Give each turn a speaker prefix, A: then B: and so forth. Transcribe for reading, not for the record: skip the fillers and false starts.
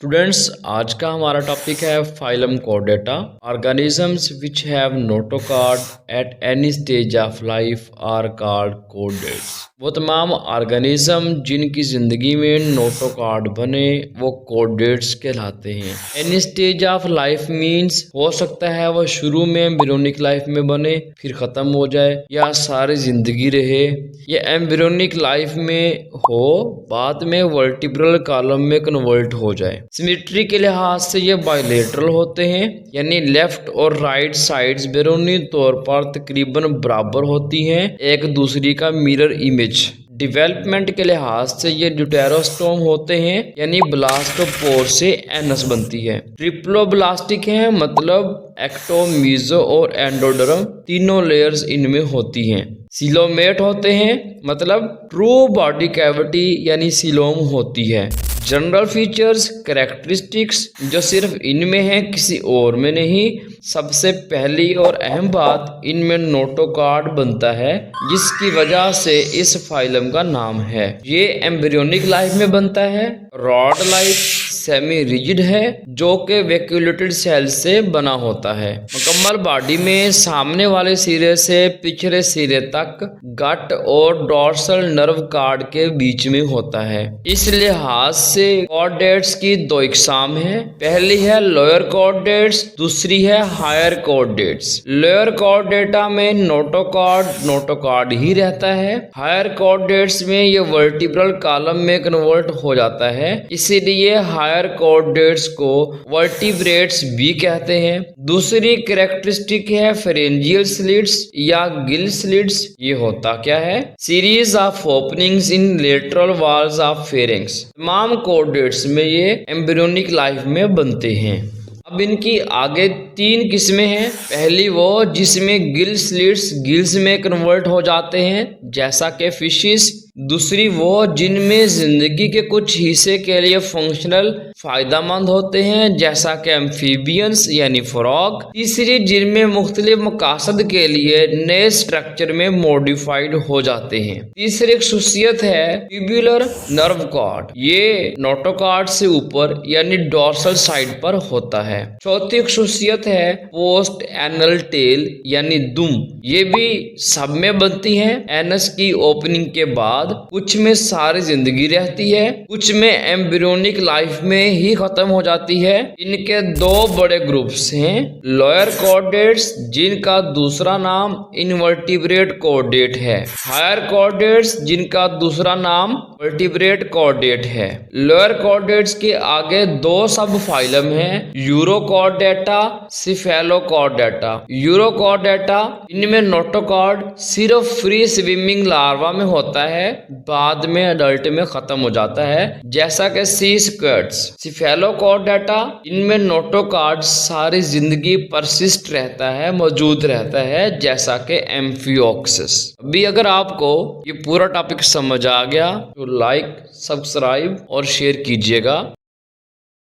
A: Students, आज का हमारा टॉपिक है phylum chordata. Organisms which have notochord at any stage of life are called chordates. वो तमाम ऑर्गेनिज्म जिनकी ज़िंदगी में नोटोकॉर्ड बने वो कोर्डेट्स कहलाते हैं। Any stage of life means हो सकता है वो शुरू में एम्ब्रियोनिक लाइफ में बने फिर ख़त्म हो जाए, या सारी ज़िंदगी रहे, या एम्ब्रियोनिक लाइफ में हो बाद में वर्टिब्रल कॉलम में कन्वर्ट हो जाए। सिमेट्री के लिहाज से ये बायलेटरल होते हैं, यानी लेफ्ट और राइट साइड्स बैरोनी तौर पर तकरीबन बराबर होती हैं, एक दूसरी का मिरर इमेज। डेवलपमेंट के लिहाज से ये ड्यूटेरोस्टोम होते हैं, यानी ब्लास्टोपोर से एनस बनती है। ट्रिप्लोब्लास्टिक है, मतलब एक्टो, मीजो और एंडोडर्म तीनों लेयर्स इनमें होती हैं। सिलोमेट होते हैं, मतलब ट्रू बॉडी कैविटी यानी सिलोम होती है। जनरल फीचर्स, कैरेक्टरिस्टिक्स जो सिर्फ इनमें है किसी और में नहीं। सबसे पहली और अहम बात, इनमें नोटोकॉर्ड बनता है जिसकी वजह से इस फाइलम का नाम है। ये एम्ब्रियोनिक लाइफ में बनता है। रॉड लाइफ सेमी रिजिड है जो कि वैक्यूलेटेड सेल से बना होता है। मुकम्मल बॉडी में सामने वाले सिरे से पिछले सिरे तक गट और डोर्सल नर्व कार्ड के बीच में होता है। इस लिहाज से कॉर्डेट्स की दो इकसाम है। पहली है लोअर कॉर्डेट्स, दूसरी है हायर कॉर्डेट्स। लोअर कॉर्डेटा में नोटोकॉर्ड ही रहता है। हायर कॉर्डेट्स में ये वर्टिब्रल कॉलम में कन्वर्ट हो जाता है, इसीलिए हायर कॉर्डेट्स को वर्टिब्रेट्स भी कहते हैं। दूसरी कैरेक्टरिस्टिक है फेरेंजियल स्लिट्स या गिल स्लिट्स। ये होता क्या है? Series of openings in lateral walls of pharynx. तमाम कॉर्डेट्स में ये एम्ब्रियोनिक लाइफ में बनते हैं। अब इनकी आगे तीन किस्में हैं। पहली वो जिसमें गिल स्लिट्स गिल्स में कन्वर्ट हो जाते हैं, जैसा कि फिशिस। दूसरी वो जिनमें जिंदगी के कुछ हिस्से के लिए फंक्शनल फायदामंद होते हैं, जैसा कि एम्फीबियंस यानी फ्रॉग। तीसरी जिनमें मुख्तलिफ मकासद के लिए नए स्ट्रक्चर में मॉडिफाइड हो जाते हैं। तीसरी खसूसियत है ट्यूब्युलर नर्व कॉर्ड। ये नोटोकॉर्ड से ऊपर यानी डोर्सल साइड पर होता है। चौथी खसूसियत है पोस्ट एनल टेल यानी दुम। ये भी सब में बनती है एनस की ओपनिंग के बाद। कुछ में सारी जिंदगी रहती है, कुछ में एम्ब्रियोनिक लाइफ में ही खत्म हो जाती है। इनके दो बड़े ग्रुप्स हैं, लोअर कॉर्डेट्स जिनका दूसरा नाम इनवर्टिब्रेट कॉर्डेट है, हायर कॉर्डेट्स जिनका दूसरा नाम वर्टिब्रेट कॉर्डेट है। लोअर कॉर्डेट्स के आगे दो सब फाइलम हैं, यूरोकॉर्डेटा, सिफेलोकॉर्डेटा। यूरोकॉर्डेटा इनमें नोटोकॉर्ड सिर्फ फ्री स्विमिंग लार्वा में होता है, बाद में अडल्ट में खत्म हो जाता है, जैसा कि सी स्क्वेड्स। सिफेलोकॉर्डेटा इनमें नोटोकॉर्ड सारी जिंदगी परसिस्ट रहता है, मौजूद रहता है, जैसा कि एम्फियोक्सिस। अभी अगर आपको ये पूरा टॉपिक समझ आ गया तो लाइक, सब्सक्राइब और शेयर कीजिएगा।